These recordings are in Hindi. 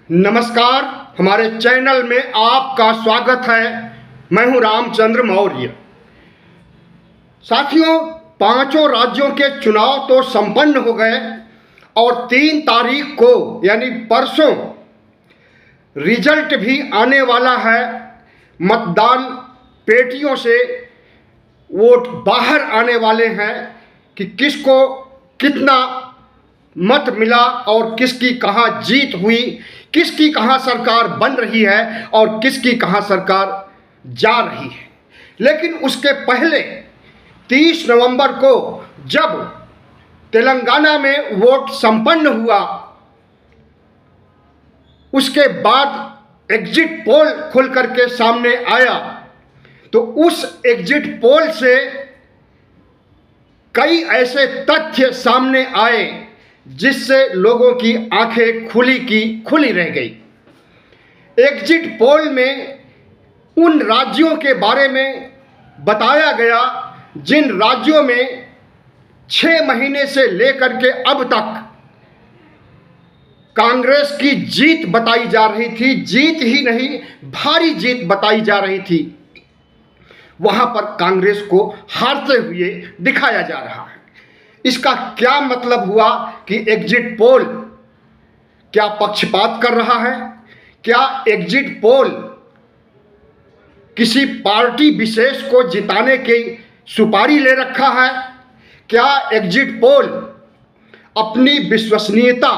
नमस्कार, हमारे चैनल में आपका स्वागत है। मैं हूं रामचंद्र मौर्य। साथियों, पांचों राज्यों के चुनाव तो संपन्न हो गए और 3 तारीख को यानी परसों रिजल्ट भी आने वाला है। मतदान पेटियों से वोट बाहर आने वाले हैं कि किसको कितना मत मिला और किसकी कहाँ जीत हुई, किसकी कहाँ सरकार बन रही है और किसकी कहाँ सरकार जा रही है। लेकिन उसके पहले 30 नवंबर को जब तेलंगाना में वोट संपन्न हुआ, उसके बाद एग्जिट पोल खुल करके सामने आया, तो उस एग्जिट पोल से कई ऐसे तथ्य सामने आए जिससे लोगों की आंखें खुली की खुली रह गई। एग्जिट पोल में उन राज्यों के बारे में बताया गया जिन राज्यों में 6 महीने से लेकर के अब तक कांग्रेस की जीत बताई जा रही थी। जीत ही नहीं, भारी जीत बताई जा रही थी, वहां पर कांग्रेस को हारते हुए दिखाया जा रहा है। इसका क्या मतलब हुआ कि एग्जिट पोल क्या पक्षपात कर रहा है? क्या एग्जिट पोल किसी पार्टी विशेष को जिताने की सुपारी ले रखा है? क्या एग्जिट पोल अपनी विश्वसनीयता,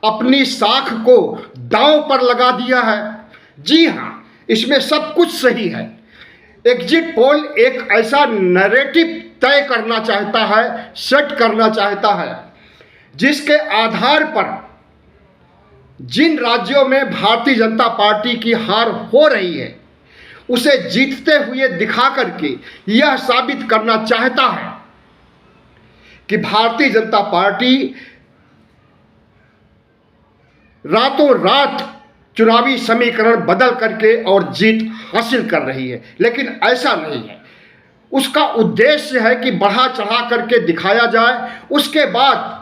अपनी साख को दांव पर लगा दिया है? जी हां, इसमें सब कुछ सही है। एग्जिट पोल एक ऐसा नैरेटिव तय करना चाहता है, सेट करना चाहता है, जिसके आधार पर जिन राज्यों में भारतीय जनता पार्टी की हार हो रही है, उसे जीतते हुए दिखा करके यह साबित करना चाहता है कि भारतीय जनता पार्टी रातों रात चुनावी समीकरण बदल करके और जीत हासिल कर रही है। लेकिन ऐसा नहीं है। उसका उद्देश्य है कि बढ़ा चढ़ा करके दिखाया जाए, उसके बाद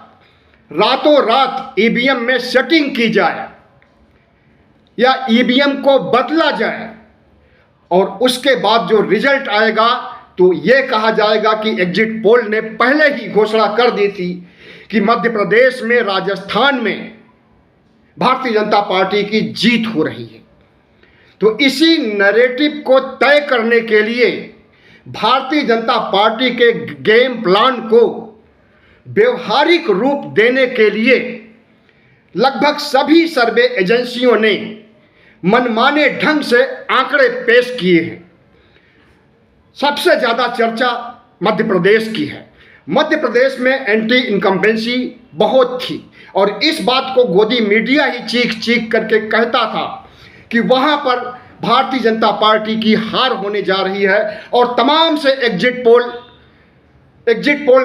रातों रात ईवीएम में सेटिंग की जाए या ईवीएम को बदला जाए और उसके बाद जो रिजल्ट आएगा तो यह कहा जाएगा कि एग्जिट पोल ने पहले ही घोषणा कर दी थी कि मध्य प्रदेश में, राजस्थान में भारतीय जनता पार्टी की जीत हो रही है। तो इसी नैरेटिव को तय करने के लिए, भारतीय जनता पार्टी के गेम प्लान को व्यवहारिक रूप देने के लिए लगभग सभी सर्वे एजेंसियों ने मनमाने ढंग से आंकड़े पेश किए हैं। सबसे ज़्यादा चर्चा मध्य प्रदेश की है। मध्य प्रदेश में एंटी इनकम्बेंसी बहुत थी और इस बात को गोदी मीडिया ही चीख चीख करके कहता था कि वहाँ पर भारतीय जनता पार्टी की हार होने जा रही है। और तमाम से एग्जिट पोल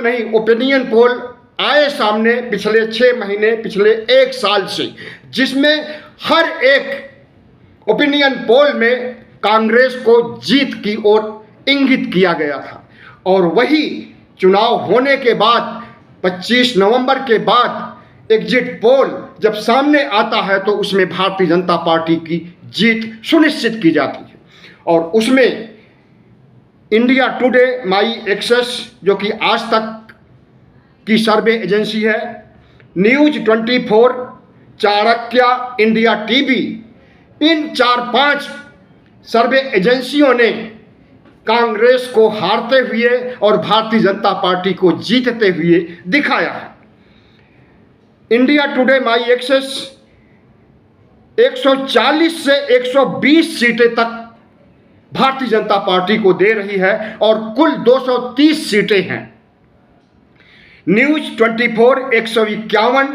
नहीं, ओपिनियन पोल आए सामने पिछले 6 महीने, पिछले 1 साल से, जिसमें हर एक ओपिनियन पोल में कांग्रेस को जीत की ओर इंगित किया गया था। और वही चुनाव होने के बाद 25 नवंबर के बाद एग्जिट पोल जब सामने आता है तो उसमें भारतीय जनता पार्टी की जीत सुनिश्चित की जाती है। और उसमें इंडिया टुडे, माई एक्सेस जो कि आज तक की सर्वे एजेंसी है, न्यूज 24, चाणक्य, इंडिया टीवी, इन 4-5 सर्वे एजेंसियों ने कांग्रेस को हारते हुए और भारतीय जनता पार्टी को जीतते हुए दिखाया है। इंडिया टुडे, माई एक्सेस 140 से 120 सीटें तक भारतीय जनता पार्टी को दे रही है और कुल 230 सीटें हैं। न्यूज 24 151,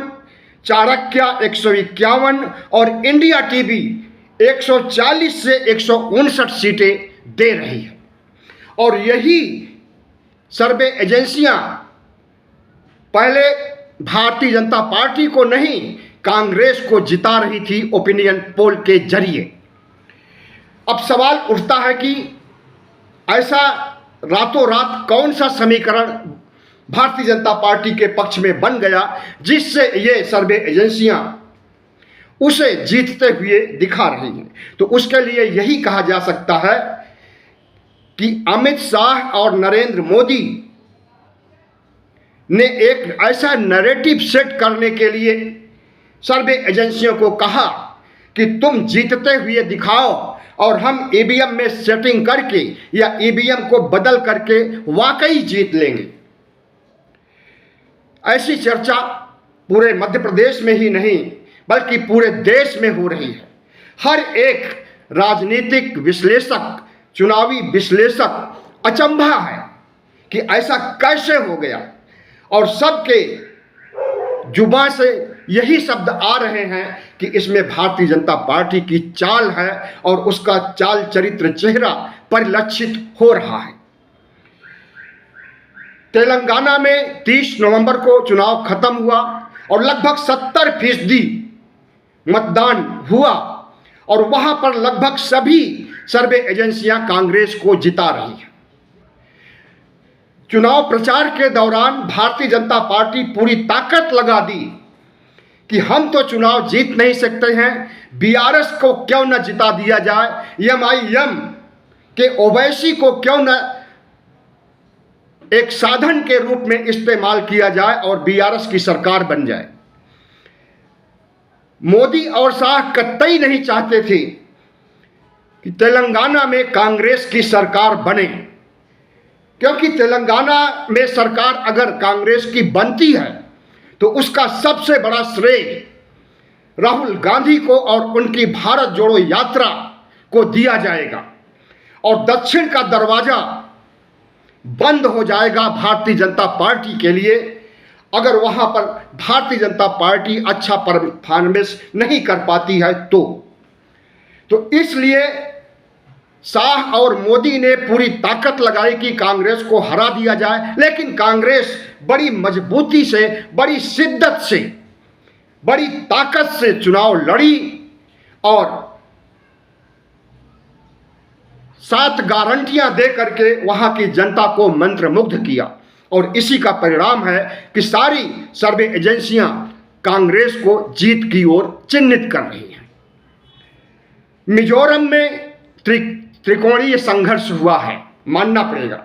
चाणक्य 151 और इंडिया टीवी 140 से 159 सीटें दे रही है। और यही सर्वे एजेंसियां पहले भारतीय जनता पार्टी को नहीं, कांग्रेस को जिता रही थी ओपिनियन पोल के जरिए। अब सवाल उठता है कि ऐसा रातों रात कौन सा समीकरण भारतीय जनता पार्टी के पक्ष में बन गया जिससे ये सर्वे एजेंसियां उसे जीतते हुए दिखा रही हैं। तो उसके लिए यही कहा जा सकता है कि अमित शाह और नरेंद्र मोदी ने एक ऐसा नैरेटिव सेट करने के लिए सर्वे एजेंसियों को कहा कि तुम जीतते हुए दिखाओ और हम ईवीएम में सेटिंग करके या ईवीएम को बदल करके वाकई जीत लेंगे। ऐसी चर्चा पूरे मध्य प्रदेश में ही नहीं बल्कि पूरे देश में हो रही है। हर एक राजनीतिक विश्लेषक, चुनावी विश्लेषक अचंभा है कि ऐसा कैसे हो गया, और सबके जुबान से यही शब्द आ रहे हैं कि इसमें भारतीय जनता पार्टी की चाल है और उसका चाल चरित्र चेहरा परिलक्षित हो रहा है। तेलंगाना में 30 नवंबर को चुनाव खत्म हुआ और लगभग 70% मतदान हुआ और वहां पर लगभग सभी सर्वे एजेंसियां कांग्रेस को जिता रही हैं। चुनाव प्रचार के दौरान भारतीय जनता पार्टी पूरी ताकत लगा दी कि हम तो चुनाव जीत नहीं सकते हैं, बीआरएस को क्यों न जिता दिया जाए, एमआईएम के ओवैसी को क्यों न एक साधन के रूप में इस्तेमाल किया जाए और बीआरएस की सरकार बन जाए। मोदी और शाह कतई नहीं चाहते थे कि तेलंगाना में कांग्रेस की सरकार बने, क्योंकि तेलंगाना में सरकार अगर कांग्रेस की बनती है तो उसका सबसे बड़ा श्रेय राहुल गांधी को और उनकी भारत जोड़ो यात्रा को दिया जाएगा और दक्षिण का दरवाजा बंद हो जाएगा भारतीय जनता पार्टी के लिए अगर वहां पर भारतीय जनता पार्टी अच्छा परफॉर्मेंस नहीं कर पाती है। तो इसलिए शाह और मोदी ने पूरी ताकत लगाई कि कांग्रेस को हरा दिया जाए, लेकिन कांग्रेस बड़ी मजबूती से, बड़ी शिद्दत से, बड़ी ताकत से चुनाव लड़ी और 7 गारंटियां दे करके वहां की जनता को मंत्रमुग्ध किया और इसी का परिणाम है कि सारी सर्वे एजेंसियां कांग्रेस को जीत की ओर चिन्हित कर रही हैं। मिजोरम में त्रिकोणीय संघर्ष हुआ है, मानना पड़ेगा।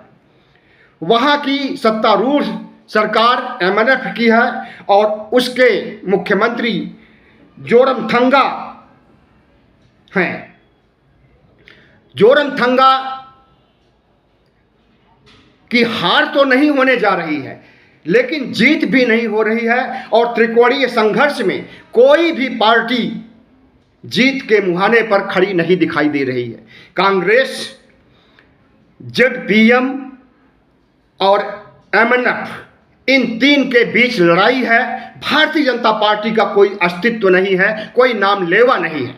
वहां की सत्तारूढ़ सरकार एमएनएफ की है और उसके मुख्यमंत्री जोरमथंगा हैं। जोरमथंगा की हार तो नहीं होने जा रही है, लेकिन जीत भी नहीं हो रही है और त्रिकोणीय संघर्ष में कोई भी पार्टी जीत के मुहाने पर खड़ी नहीं दिखाई दे रही है। कांग्रेस, जेडपीएम और एमएनएफ इन 3 के बीच लड़ाई है। भारतीय जनता पार्टी का कोई अस्तित्व नहीं है, कोई नाम लेवा नहीं है।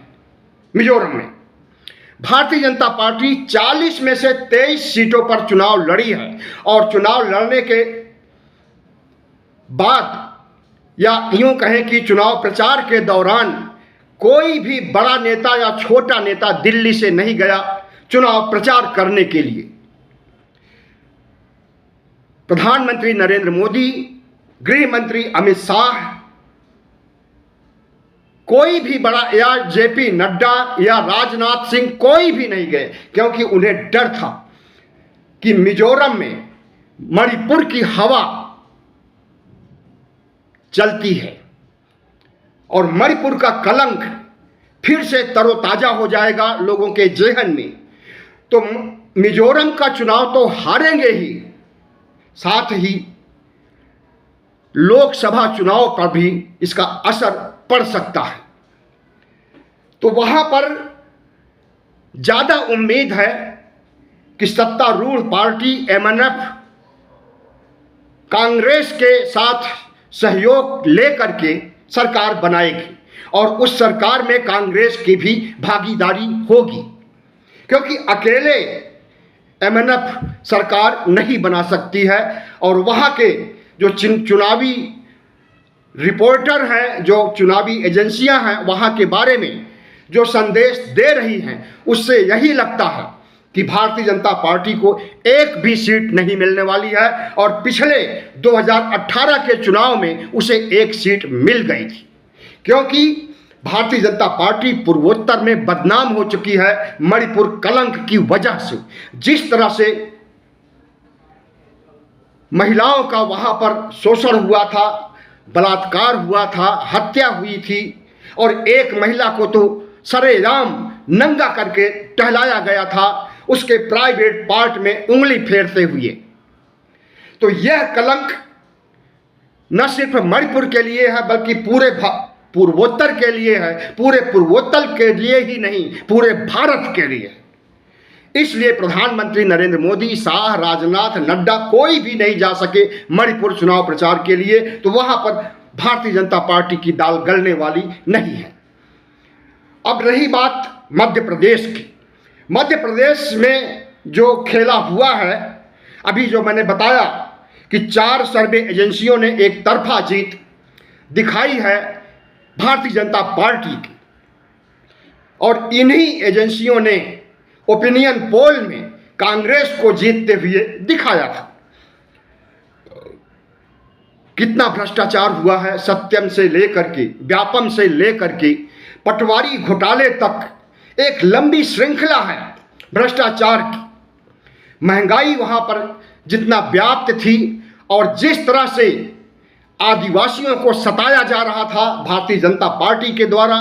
मिजोरम में भारतीय जनता पार्टी 40 में से 23 सीटों पर चुनाव लड़ी है और चुनाव लड़ने के बाद या यूं कहें कि चुनाव प्रचार के दौरान कोई भी बड़ा नेता या छोटा नेता दिल्ली से नहीं गया चुनाव प्रचार करने के लिए। प्रधानमंत्री नरेंद्र मोदी, गृह मंत्री अमित शाह, कोई भी बड़ा या जेपी नड्डा या राजनाथ सिंह कोई भी नहीं गए, क्योंकि उन्हें डर था कि मिजोरम में मणिपुर की हवा चलती है और मणिपुर का कलंक फिर से तरोताजा हो जाएगा लोगों के जेहन में। तो मिजोरम का चुनाव तो हारेंगे ही, साथ ही लोकसभा चुनाव पर भी इसका असर पड़ सकता है। तो वहां पर ज्यादा उम्मीद है कि सत्तारूढ़ पार्टी एमएनएफ कांग्रेस के साथ सहयोग लेकर के सरकार बनाएगी और उस सरकार में कांग्रेस की भी भागीदारी होगी, क्योंकि अकेले एमएनएफ सरकार नहीं बना सकती है। और वहाँ के जो चुनावी रिपोर्टर हैं, जो चुनावी एजेंसियां हैं, वहाँ के बारे में जो संदेश दे रही हैं, उससे यही लगता है कि भारतीय जनता पार्टी को एक भी सीट नहीं मिलने वाली है और पिछले 2018 के चुनाव में उसे एक सीट मिल गई थी, क्योंकि भारतीय जनता पार्टी पूर्वोत्तर में बदनाम हो चुकी है मणिपुर कलंक की वजह से। जिस तरह से महिलाओं का वहां पर शोषण हुआ था, बलात्कार हुआ था, हत्या हुई थी, और एक महिला को तो सरेआम नंगा करके टहलाया गया था उसके प्राइवेट पार्ट में उंगली फेरते हुए। तो यह कलंक न सिर्फ मणिपुर के लिए है बल्कि पूरे पूर्वोत्तर के लिए है, पूरे पूर्वोत्तर के लिए ही नहीं, पूरे भारत के लिए। इसलिए प्रधानमंत्री नरेंद्र मोदी, शाह, राजनाथ, नड्डा कोई भी नहीं जा सके मणिपुर चुनाव प्रचार के लिए, तो वहां पर भारतीय जनता पार्टी की दाल गलने वाली नहीं है। अब रही बात मध्य प्रदेश की। मध्य प्रदेश में जो खेला हुआ है, अभी जो मैंने बताया कि 4 सर्वे एजेंसियों ने एक तरफा जीत दिखाई है भारतीय जनता पार्टी की, और इन्हीं एजेंसियों ने ओपिनियन पोल में कांग्रेस को जीतते हुए दिखाया था। कितना भ्रष्टाचार हुआ है, सत्यम से लेकर के, व्यापम से लेकर के पटवारी घोटाले तक एक लंबी श्रृंखला है भ्रष्टाचार की। महंगाई वहां पर जितना व्याप्त थी और जिस तरह से आदिवासियों को सताया जा रहा था भारतीय जनता पार्टी के द्वारा,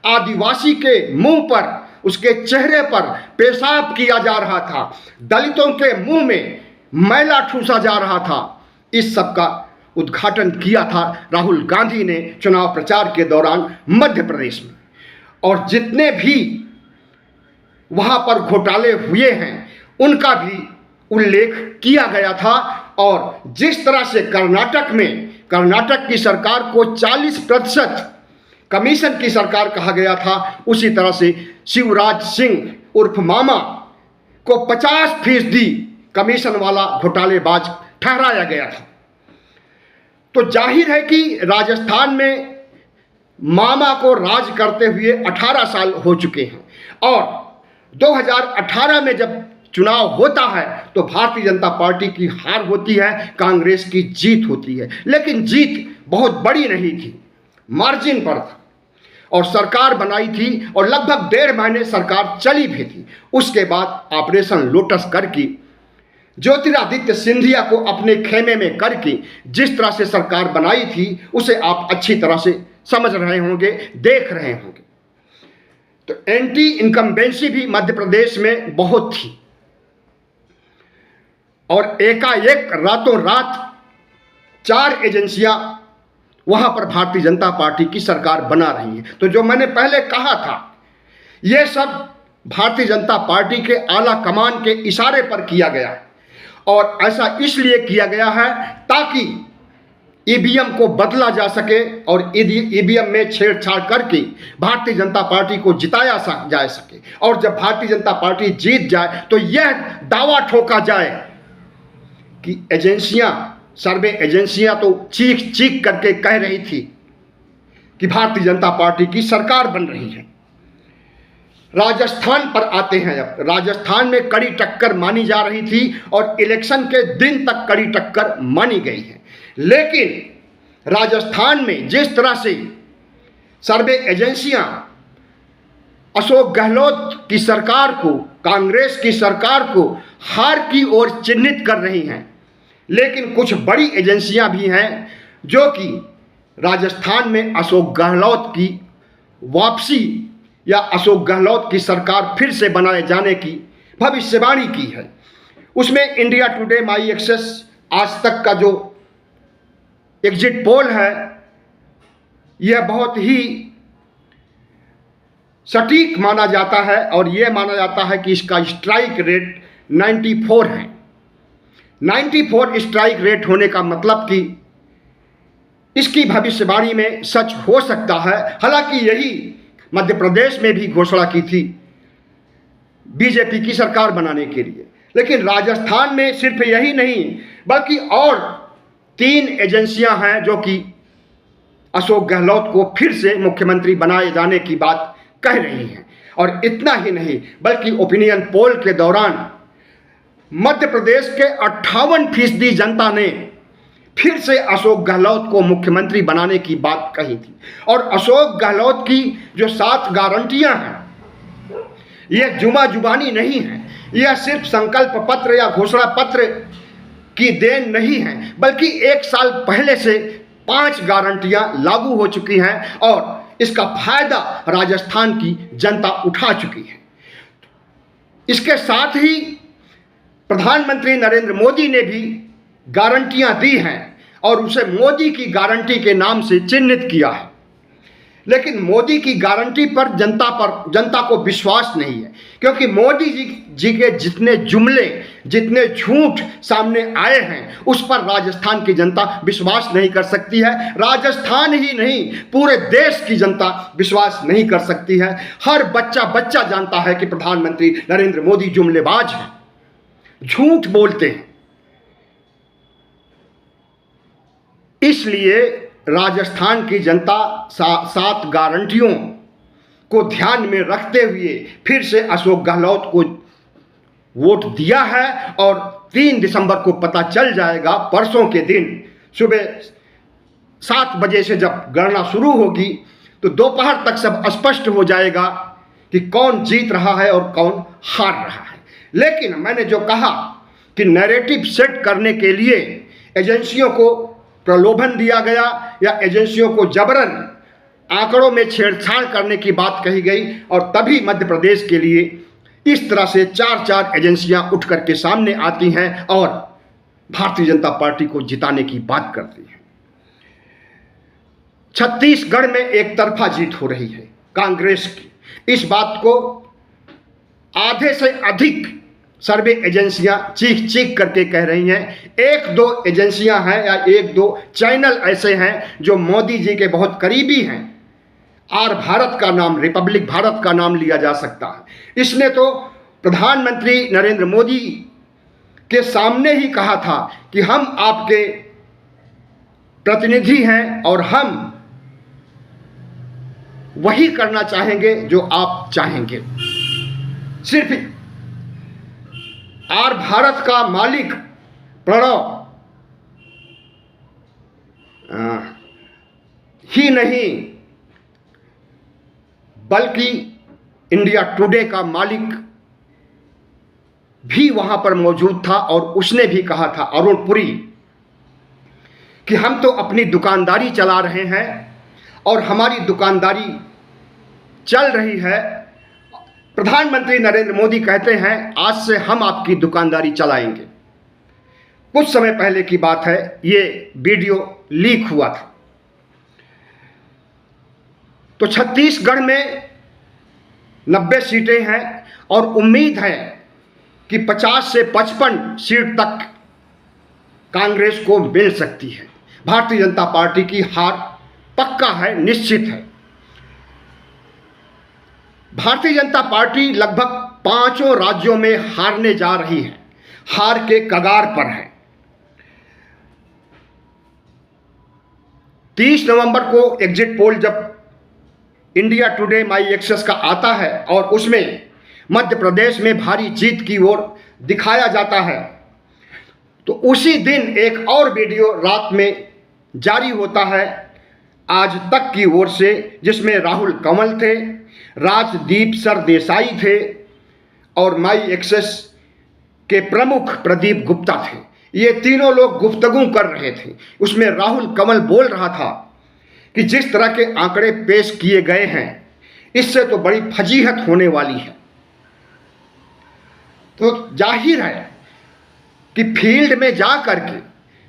आदिवासी के मुंह पर, उसके चेहरे पर पेशाब किया जा रहा था, दलितों के मुंह में मैला ठूसा जा रहा था, इस सब का उद्घाटन किया था राहुल गांधी ने चुनाव प्रचार के दौरान मध्य प्रदेश में। और जितने भी वहां पर घोटाले हुए हैं उनका भी उल्लेख किया गया था। और जिस तरह से कर्नाटक की सरकार को 40% कमीशन की सरकार कहा गया था, उसी तरह से शिवराज सिंह उर्फ मामा को 50% कमीशन वाला घोटालेबाज ठहराया गया था। तो जाहिर है कि राजस्थान में मामा को राज करते हुए 18 साल हो चुके हैं, और 2018 में जब चुनाव होता है तो भारतीय जनता पार्टी की हार होती है, कांग्रेस की जीत होती है। लेकिन जीत बहुत बड़ी नहीं थी, मार्जिन पर था, और सरकार बनाई थी और लगभग 1.5 महीने सरकार चली भी थी। उसके बाद ऑपरेशन लोटस करके ज्योतिरादित्य सिंधिया को अपने खेमे में करके जिस तरह से सरकार बनाई थी उसे आप अच्छी तरह से समझ रहे होंगे, देख रहे होंगे। तो एंटी इनकम्बेंसी भी मध्य प्रदेश में बहुत थी, और एकाएक रातों रात 4 एजेंसियां वहां पर भारतीय जनता पार्टी की सरकार बना रही हैं। तो जो मैंने पहले कहा था, यह सब भारतीय जनता पार्टी के आला कमान के इशारे पर किया गया है, और ऐसा इसलिए किया गया है ताकि ईवीएम को बदला जा सके और ईवीएम में छेड़छाड़ करके भारतीय जनता पार्टी को जिताया जा सके। और जब भारतीय जनता पार्टी जीत जाए तो यह दावा ठोका जाए कि एजेंसियां, सर्वे एजेंसियां तो चीख चीख करके कह रही थी कि भारतीय जनता पार्टी की सरकार बन रही है। राजस्थान पर आते हैं। अब राजस्थान में कड़ी टक्कर मानी जा रही थी और इलेक्शन के दिन तक कड़ी टक्कर मानी गई है। लेकिन राजस्थान में जिस तरह से सर्वे एजेंसियां अशोक गहलोत की सरकार को, कांग्रेस की सरकार को हार की ओर चिन्हित कर रही हैं, लेकिन कुछ बड़ी एजेंसियां भी हैं जो कि राजस्थान में अशोक गहलोत की वापसी या अशोक गहलोत की सरकार फिर से बनाए जाने की भविष्यवाणी की है। उसमें इंडिया टुडे, माई एक्सेस, आज तक का जो एग्जिट पोल है, यह बहुत ही सटीक माना जाता है, और यह माना जाता है कि इसका स्ट्राइक रेट 94 है। 94 स्ट्राइक रेट होने का मतलब कि इसकी भविष्यवाणी में सच हो सकता है। हालांकि यही मध्य प्रदेश में भी घोषणा की थी बीजेपी की सरकार बनाने के लिए, लेकिन राजस्थान में सिर्फ यही नहीं बल्कि और 3 एजेंसियां हैं जो कि अशोक गहलोत को फिर से मुख्यमंत्री बनाए जाने की बात कह रही हैं। और इतना ही नहीं बल्कि ओपिनियन पोल के दौरान मध्य प्रदेश के 58% जनता ने फिर से अशोक गहलोत को मुख्यमंत्री बनाने की बात कही थी। और अशोक गहलोत की जो 7 गारंटियां हैं, यह जुबानी नहीं है, यह सिर्फ संकल्प पत्र या घोषणा पत्र की देन नहीं है, बल्कि 1 साल पहले से 5 गारंटियां लागू हो चुकी हैं और इसका फायदा राजस्थान की जनता उठा चुकी है। इसके साथ ही प्रधानमंत्री नरेंद्र मोदी ने भी गारंटियां दी हैं और उसे मोदी की गारंटी के नाम से चिन्हित किया है। लेकिन मोदी की गारंटी पर जनता को विश्वास नहीं है, क्योंकि मोदी जी के जितने जुमले, जितने झूठ सामने आए हैं, उस पर राजस्थान की जनता विश्वास नहीं कर सकती है। राजस्थान ही नहीं, पूरे देश की जनता विश्वास नहीं कर सकती है। हर बच्चा जानता है कि प्रधानमंत्री नरेंद्र मोदी जुमलेबाज हैं, झूठ बोलते हैं। इसलिए राजस्थान की जनता 7 गारंटियों को ध्यान में रखते हुए फिर से अशोक गहलोत को वोट दिया है। और 3 दिसंबर को पता चल जाएगा, परसों के दिन सुबह 7 बजे से जब गणना शुरू होगी तो दोपहर तक सब स्पष्ट हो जाएगा कि कौन जीत रहा है और कौन हार रहा है। लेकिन मैंने जो कहा कि नैरेटिव सेट करने के लिए एजेंसियों को प्रलोभन दिया गया या एजेंसियों को जबरन आंकड़ों में छेड़छाड़ करने की बात कही गई, और तभी मध्य प्रदेश के लिए इस तरह से 4 एजेंसियां उठ करके सामने आती हैं और भारतीय जनता पार्टी को जिताने की बात करती हैं। छत्तीसगढ़ में एक तरफा जीत हो रही है कांग्रेस की। इस बात को आधे से अधिक सर्वे एजेंसियां चीख करके कह रही हैं। 1-2 एजेंसियां हैं या 1-2 चैनल ऐसे हैं जो मोदी जी के बहुत करीबी हैं। भारत का नाम, रिपब्लिक भारत का नाम लिया जा सकता है। इसने तो प्रधानमंत्री नरेंद्र मोदी के सामने ही कहा था कि हम आपके प्रतिनिधि हैं और हम वही करना चाहेंगे जो आप चाहेंगे। सिर्फ भारत का मालिक प्रणव ही नहीं, बल्कि इंडिया टुडे का मालिक भी वहां पर मौजूद था और उसने भी कहा था, अरुण पुरी, कि हम तो अपनी दुकानदारी चला रहे हैं और हमारी दुकानदारी चल रही है। प्रधानमंत्री नरेंद्र मोदी कहते हैं आज से हम आपकी दुकानदारी चलाएंगे। कुछ समय पहले की बात है, ये वीडियो लीक हुआ था। तो छत्तीसगढ़ में 90 सीटें हैं और उम्मीद है कि 50 से 55 सीट तक कांग्रेस को मिल सकती है। भारतीय जनता पार्टी की हार पक्का है, निश्चित है। भारतीय जनता पार्टी लगभग 5 राज्यों में हारने जा रही है, हार के कगार पर है। 30 नवंबर को एग्जिट पोल जब इंडिया टुडे माई एक्सेस का आता है और उसमें मध्य प्रदेश में भारी जीत की ओर दिखाया जाता है, तो उसी दिन एक और वीडियो रात में जारी होता है आज तक की ओर से, जिसमें राहुल कंवल थे, राजदीप सरदेसाई थे और माई एक्सेस के प्रमुख प्रदीप गुप्ता थे। ये तीनों लोग गुफ्तगू कर रहे थे। उसमें राहुल कंवल बोल रहा था कि जिस तरह के आंकड़े पेश किए गए हैं, इससे तो बड़ी फजीहत होने वाली है। तो जाहिर है कि फील्ड में जा करके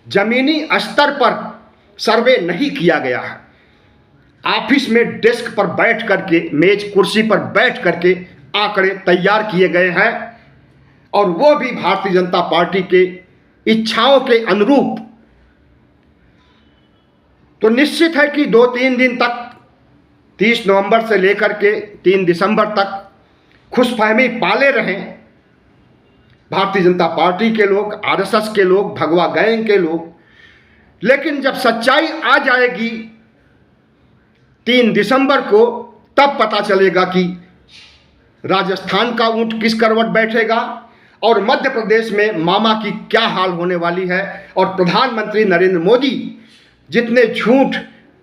जमीनी स्तर पर सर्वे नहीं किया गया है। ऑफिस में डेस्क पर बैठ करके, मेज कुर्सी पर बैठ करके आंकड़े तैयार किए गए हैं और वो भी भारतीय जनता पार्टी के इच्छाओं के अनुरूप। तो निश्चित है कि 2-3 दिन तक, 30 नवंबर से लेकर के 3 दिसंबर तक खुशफहमी पाले रहें भारतीय जनता पार्टी के लोग, आरएसएस के लोग, भगवा गैंग के लोग। लेकिन जब सच्चाई आ जाएगी 3 दिसंबर को, तब पता चलेगा कि राजस्थान का ऊंट किस करवट बैठेगा और मध्य प्रदेश में मामा की क्या हाल होने वाली है और प्रधानमंत्री नरेंद्र मोदी जितने झूठ,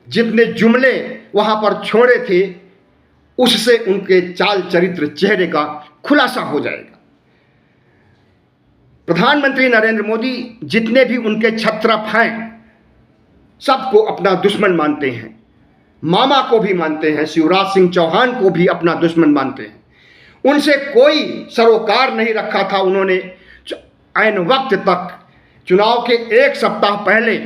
जितने जुमले वहाँ पर छोड़े थे, उससे उनके चाल चरित्र, चेहरे का खुलासा हो जाएगा। प्रधानमंत्री नरेंद्र मोदी जितने भी उनके छत्रप हैं, सबको अपना दुश्मन मानते हैं। मामा को भी मानते हैं, शिवराज सिंह चौहान को भी अपना दुश्मन मानते हैं। उनसे कोई सरोकार नहीं रखा था उन्होंने। ऐन वक्त तक, चुनाव के एक सप्ताह पहले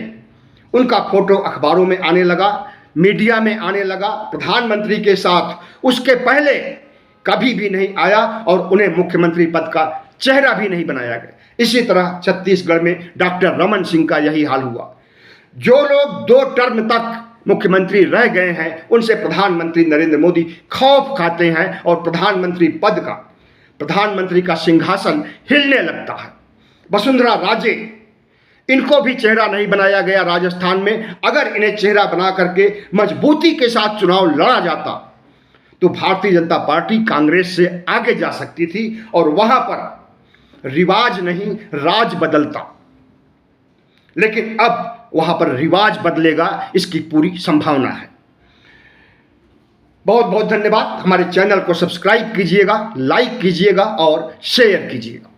उनका फोटो अखबारों में आने लगा, मीडिया में आने लगा, प्रधानमंत्री के साथ उसके पहले कभी भी नहीं आया और उन्हें मुख्यमंत्री पद का चेहरा भी नहीं बनाया गया। इसी तरह छत्तीसगढ़ में डॉक्टर रमन सिंह का यही हाल हुआ। जो लोग 2 टर्म तक मुख्यमंत्री रह गए हैं, उनसे प्रधानमंत्री नरेंद्र मोदी खौफ खाते हैं और प्रधानमंत्री का सिंहासन हिलने लगता है। वसुंधरा राजे, इनको भी चेहरा नहीं बनाया गया राजस्थान में। अगर इन्हें चेहरा बना करके मजबूती के साथ चुनाव लड़ा जाता तो भारतीय जनता पार्टी कांग्रेस से आगे जा सकती थी और वहां पर रिवाज नहीं, राज बदलता। लेकिन अब वहां पर रिवाज बदलेगा, इसकी पूरी संभावना है। बहुत बहुत धन्यवाद। हमारे चैनल को सब्सक्राइब कीजिएगा, लाइक कीजिएगा और शेयर कीजिएगा।